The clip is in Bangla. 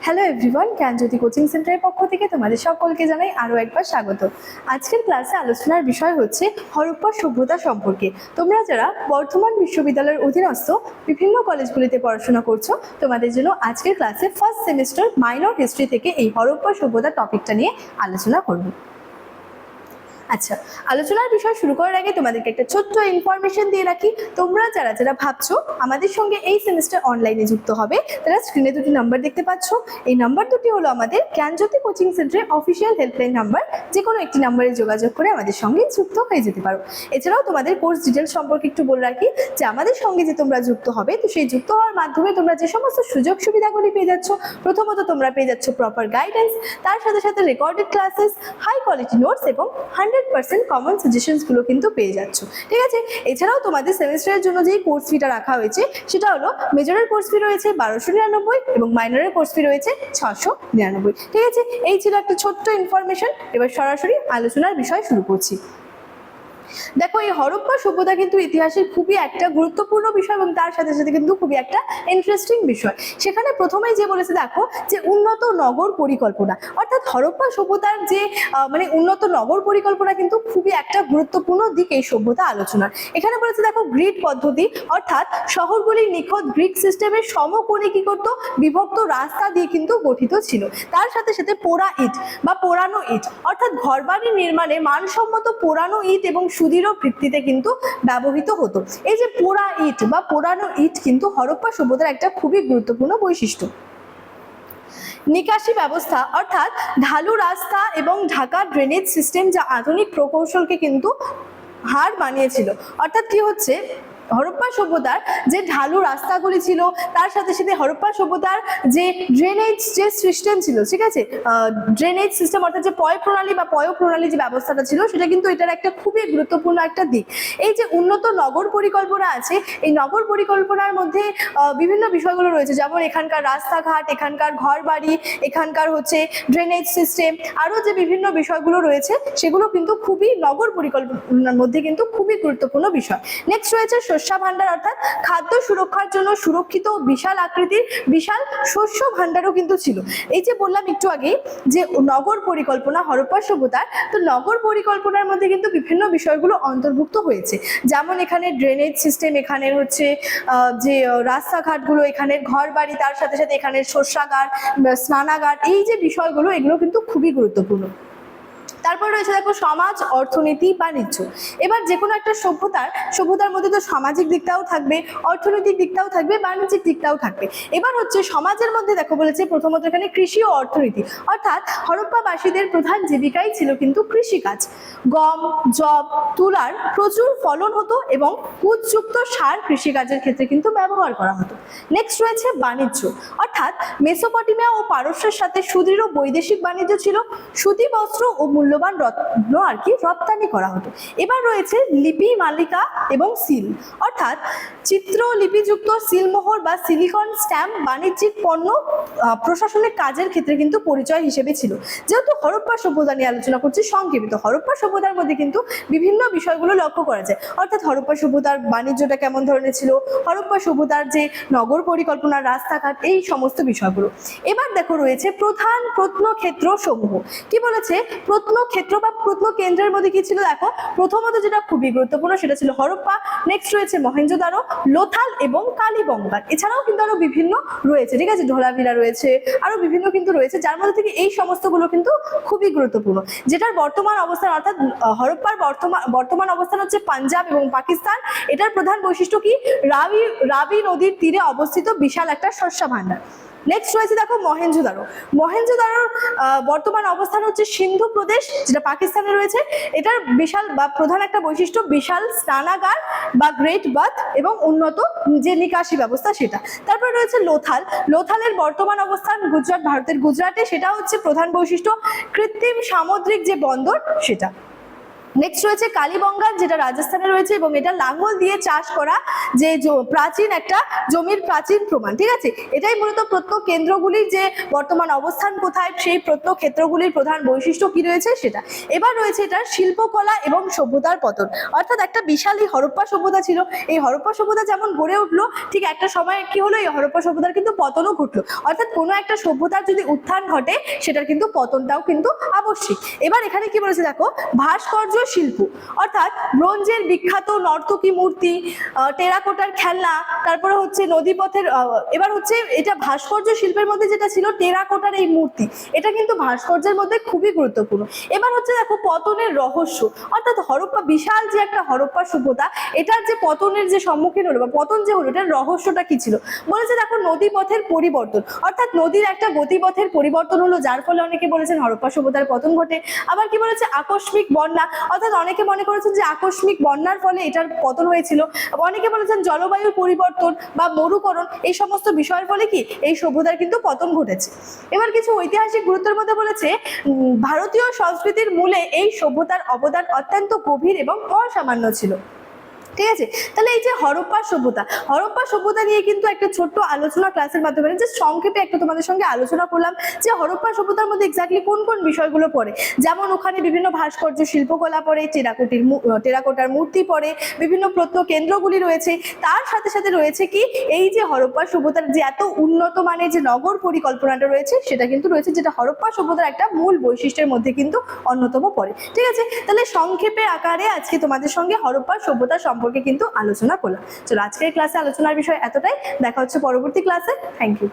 হ্যালো এভরিওয়ান, জ্ঞানজ্যোতি কোচিং সেন্টারের পক্ষ থেকে তোমাদের সকলকে জানাই আরও একবার স্বাগত। আজকের ক্লাসে আলোচনার বিষয় হচ্ছে হরপ্পা সভ্যতা সম্পর্কে। তোমরা যারা বর্ধমান বিশ্ববিদ্যালয়ের অধীনস্থ বিভিন্ন কলেজগুলিতে পড়াশোনা করছো, তোমাদের জন্য আজকের ক্লাসে ফার্স্ট সেমিস্টার মাইনর হিস্ট্রি থেকে এই হরপ্পা সভ্যতা টপিকটা নিয়ে আলোচনা করব। আচ্ছা, আলোচনার বিষয় শুরু করার আগে তোমাদেরকে একটা ছোট্ট ইনফরমেশন দিয়ে রাখি। তোমরা যারা যারা ভাবছো আমাদের সঙ্গে এই সেমিস্টার অনলাইনে যুক্ত হবে, তারা স্ক্রিনে দুটি নাম্বার দেখতে পাচ্ছ। এই নাম্বার দুটি হলো আমাদের জ্ঞানজ্যোতি কোচিং সেন্টারের অফিসিয়াল হেল্পলাইন নাম্বার। যে কোনো একটি নাম্বারে যোগাযোগ করে আমাদের সঙ্গে যুক্ত হয়ে যেতে পারো। এছাড়াও তোমাদের কোর্স ডিটেলস সম্পর্কে একটু বলে রাখি যে আমাদের সঙ্গে যে তোমরা যুক্ত হবে, তো সেই যুক্ত হওয়ার মাধ্যমে তোমরা যে সমস্ত সুযোগ সুবিধাগুলি পেয়ে যাচ্ছ, প্রথমত তোমরা পেয়ে যাচ্ছ প্রপার গাইডেন্স, তার সাথে সাথে recorded classes, high quality notes এবং 100% কমন সাজেশনস গুলো কিন্তু পেয়ে যাচ্ছ। ঠিক আছে, এছাড়াও তোমাদের সেমিস্টারের জন্য যেই কোর্স ফিটা রাখা হয়েছে সেটা হলো মেজরের কোর্স ফি রয়েছে 1299 এবং মাইনরের কোর্স ফি রয়েছে 699। ঠিক আছে, এই ছিল একটা ছোট্ট ইনফরমেশন। এবার সরাসরি আলোচনার বিষয় শুরু করছি। দেখো, এই হরপ্পা সভ্যতা কিন্তু ইতিহাসের খুবই একটা গুরুত্বপূর্ণ বিষয় এবং তার সাথে সাথে কিন্তু খুবই একটা ইন্টারেস্টিং বিষয়। সেখানে প্রথমেই যে বলেছে দেখো যে উন্নত নগর পরিকল্পনা, অর্থাৎ হরপ্পা সভ্যতার যে উন্নত নগর পরিকল্পনা কিন্তু খুবই একটা গুরুত্বপূর্ণ দিক এই সভ্যতা আলোচনার। এখানে বলেছে দেখো গ্রিড পদ্ধতি, অর্থাৎ শহরগুলি নিখুঁত গ্রিক সিস্টেমের সমকোণে কি করতো, বিভক্ত রাস্তা দিয়ে কিন্তু গঠিত ছিল। তার সাথে সাথে পোড়া ইট বা পোড়ানো ইট, অর্থাৎ ঘরবাড়ি নির্মাণে মানসম্মত পোড়ানো ইট এবং সুদৃঢ় ভিত্তিতে কিন্তু ব্যবহৃত হতো। এই যে পোড়া ইট বা পোড়ানো ইট কিন্তু হরপ্পা সভ্যতার একটা খুবই গুরুত্বপূর্ণ বৈশিষ্ট্য। নিকাশি ব্যবস্থা, অর্থাৎ ঢালু রাস্তা এবং ঢাকা ড্রেনেজ সিস্টেম যা আধুনিক প্রকৌশলকে কিন্তু হার মানিয়েছিল। অর্থাৎ কি হচ্ছে, হরপ্পা সভ্যতার যে ঢালু রাস্তাগুলি ছিল, তার সাথে সাথে হরপ্পা সভ্যতার যে ড্রেনেজ যে সিস্টেম ছিল, ঠিক আছে, ড্রেনেজ সিস্টেম অর্থাৎ যে পয় প্রণালী যে ব্যবস্থাটা ছিল, সেটা কিন্তু এটার একটা খুবই গুরুত্বপূর্ণ একটা দিক। এই যে উন্নত নগর পরিকল্পনা আছে, এই নগর পরিকল্পনার মধ্যে বিভিন্ন বিষয়গুলো রয়েছে, যেমন এখানকার রাস্তাঘাট, এখানকার ঘর বাড়ি, এখানকার হচ্ছে ড্রেনেজ সিস্টেম, আরও যে বিভিন্ন বিষয়গুলো রয়েছে সেগুলো কিন্তু খুবই নগর পরিকল্পনার মধ্যে কিন্তু খুবই গুরুত্বপূর্ণ বিষয়। নেক্সট রয়েছে শস্য ভাণ্ডার, অর্থাৎ খাদ্য সুরক্ষার জন্য সুরক্ষিত বিশাল আকৃতির বিশাল শস্য ভাণ্ডারও কিন্তু ছিল। এই যে বললাম একটু আগে যে নগর পরিকল্পনা হরপ্পা সভ্যতার, তো নগর পরিকল্পনার মধ্যে কিন্তু বিভিন্ন বিষয়গুলো অন্তর্ভুক্ত হয়েছে, যেমন এখানে ড্রেনেজ সিস্টেম, এখানের হচ্ছে যে রাস্তাঘাটগুলো, এখানের ঘর বাড়ি, তার সাথে সাথে এখানের শস্যাগার, স্নানাগার, এই যে বিষয়গুলো এগুলো কিন্তু খুবই গুরুত্বপূর্ণ। তারপর রয়েছে দেখো সমাজ, অর্থনীতি, বাণিজ্য। এবার যে কোনো একটা সভ্যতার মধ্যে তো সামাজিক দিকটাও থাকবে, অর্থনৈতিক দিকটাও থাকবে, বাণিজ্যিক দিকটাও থাকবে। এবার হচ্ছে সমাজের মধ্যে দেখো বলেছে প্রথমত এখানে কৃষি ও অর্থনীতি, অর্থাৎ হরপ্পাবাসীদের প্রধান জীবিকাই ছিল কিন্তু কৃষিকাজ। গম, যব, তুলার প্রচুর ফলন হতো এবং কুচযুক্ত সার কৃষিকাজের ক্ষেত্রে কিন্তু ব্যবহার করা হতো। নেক্সট রয়েছে বাণিজ্য, অর্থাৎ মেসোপটেমিয়া ও পারস্যের সাথে সুদৃঢ় বৈদেশিক বাণিজ্য ছিল। সুতি বস্ত্র ও মূল্যবান রত্ন আর কি রপ্তানি করা হতো। এবার রয়েছে লিপি মালিকা এবং সিল, অর্থাৎ চিত্র লিপিযুক্ত সিলমোহর বা সিলিকন স্ট্যাম্প বাণিজ্যিক পণ্য প্রশাসনিক কাজের ক্ষেত্রে কিন্তু পরিচয় হিসেবে ছিল। যেহেতু হরপ্পা সভ্যতা নিয়ে আলোচনা করছি সংক্ষেপিত, হরপ্পা সভ্যতার মধ্যে কিন্তু বিভিন্ন বিষয়গুলো লক্ষ্য করা যায়, অর্থাৎ হরপ্পা সভ্যতার বাণিজ্যটা কেমন ধরনের ছিল, হরপ্পা সভ্যতার যে নগর পরিকল্পনা, রাস্তাঘাট, এই সমস্ত বিষয়গুলো। এবার দেখো রয়েছে প্রধান প্রত্নক্ষেত্র সমূহ। কি বলেছে, প্রত্নক্ষেত্র বা প্রত্নকেন্দ্রের মধ্যে কি ছিল দেখো, প্রথমত যেটা খুবই গুরুত্বপূর্ণ সেটা ছিল হরপ্পা, নেক্সট রয়েছে মহেঞ্জোদারো, লোথাল এবং কালীবঙ্গান। এছাড়াও কিন্তু আরো বিভিন্ন রয়েছে, ঠিক আছে, ধোলাভিরা রয়েছে, আরো বিভিন্ন কিন্তু রয়েছে, যার মধ্যে থেকে এই সমস্তগুলো কিন্তু খুবই গুরুত্বপূর্ণ। যেটার বর্তমান অবস্থান, অর্থাৎ হরপ্পার বর্তমান অবস্থান হচ্ছে পাঞ্জাব এবং পাকিস্তান। এটার প্রধান বৈশিষ্ট্য কি, রাবি নদীর তীরে অবস্থিত বিশাল একটা শস্য ভাণ্ডার। নেক্সট রয়েছে দেখো মহেঞ্জোদারোর বর্তমান অবস্থান হচ্ছে সিন্ধু প্রদেশ, যেটা পাকিস্তানে রয়েছে। এটার বিশাল বা প্রধান একটা বৈশিষ্ট্য বিশাল স্নানাগার বা গ্রেট বাথ এবং উন্নত যে নিকাশি ব্যবস্থা সেটা। তারপর রয়েছে লোথালের বর্তমান অবস্থান ভারতের গুজরাটে, সেটা হচ্ছে প্রধান বৈশিষ্ট্য কৃত্রিম সামুদ্রিক যে বন্দর সেটা। নেক্সট রয়েছে কালীবঙ্গান, যেটা রাজস্থানে রয়েছে এবং এটা লাঙ্গল দিয়ে চাষ করা যে প্রাচীন একটা জমির প্রাচীন প্রমাণ। ঠিক আছে, এটাই মূলত প্রত্যেক কেন্দ্রগুলির যে বর্তমান অবস্থান কোথায়, সেই প্রত্যেক ক্ষেত্রগুলির প্রধান বৈশিষ্ট্য কি রয়েছে সেটা। এবার রয়েছে এটা শিল্পকলা এবং সভ্যতার পতন, অর্থাৎ একটা বিশাল এই হরপ্পা সভ্যতা ছিল। এই হরপ্পা সভ্যতা যেমন গড়ে উঠলো, ঠিক একটা সময় কি হলো, এই হরপ্পা সভ্যতার কিন্তু পতনও ঘটলো। অর্থাৎ কোনো একটা সভ্যতার যদি উত্থান ঘটে, সেটার কিন্তু পতনটাও কিন্তু আবশ্যিক। এবার এখানে কি বলেছে দেখো, ভাস্কর্য শিল্প, অর্থাৎ ব্রোঞ্জের বিখ্যাত নর্তকী মূর্তি, টেরাকোটার খেলনা, তারপরে হচ্ছে নদীপথের এবার হচ্ছে এটা ভাস্কর্য শিল্পের মধ্যে যেটা ছিল টেরাকোটার এই মূর্তি, এটা কিন্তু ভাস্কর্যের মধ্যে খুবই গুরুত্বপূর্ণ। এবার হচ্ছে দেখো পতনের রহস্য, অর্থাৎ হরপ্পা বিশাল যে একটা হরপ্পা সভ্যতা, এটার যে পতনের যে সম্মুখীন হলো বা পতন যে হলো, এটার রহস্যটা কি ছিল। বলেছে দেখো নদীপথের পরিবর্তন, অর্থাৎ নদীর একটা গতিপথের পরিবর্তন হলো, যার ফলে অনেকে বলেছেন হরপ্পা সভ্যতার পতন ঘটে। আবার কি বলেছে আকস্মিক বন্যা, অর্থাৎ অনেকে মনে করেছেন যে আকস্মিক বন্যার ফলে এটার পতন হয়েছিল। অনেকে বলেছেন জলবায়ুর পরিবর্তন বা মরুকরণ, এই সমস্ত বিষয়ের ফলে কি এই সভ্যতার কিন্তু পতন ঘটেছে। এবার কিছু ঐতিহাসিক গুরুত্বের মধ্যে বলেছে ভারতীয় সংস্কৃতির মূলে এই সভ্যতার অবদান অত্যন্ত গভীর এবং অসামান্য ছিল। ঠিক আছে, তাহলে এই যে হরপ্পা সভ্যতা নিয়ে কিন্তু একটা ছোট্ট আলোচনা ক্লাসের মাধ্যমে যে সংক্ষেপে একটা তোমাদের সঙ্গে আলোচনা করলাম যে হরপ্পা সভ্যতার মধ্যে এক্স্যাক্টলি কোন কোন বিষয়গুলো পড়ে। যেমন ওখানে বিভিন্ন ভাস্কর্য শিল্পকলা পড়ে, টেরাকোটার মূর্তি পড়ে, বিভিন্ন প্রত্ন কেন্দ্রগুলি রয়েছে, তার সাথে সাথে রয়েছে কি এই যে হরপ্পা সভ্যতার যে এত উন্নত মানের যে নগর পরিকল্পনাটা রয়েছে, সেটা কিন্তু রয়েছে, যেটা হরপ্পা সভ্যতার একটা মূল বৈশিষ্ট্যের মধ্যে কিন্তু অন্যতম পড়ে। ঠিক আছে, তাহলে সংক্ষেপে আকারে আজকে তোমাদের সঙ্গে হরপ্পা সভ্যতা সম্পর্কে কিন্তু আলোচনা করলাম। চলো আজকের ক্লাসে আলোচনার বিষয় এতটাই, দেখা হচ্ছে পরবর্তী ক্লাসে। Thank you.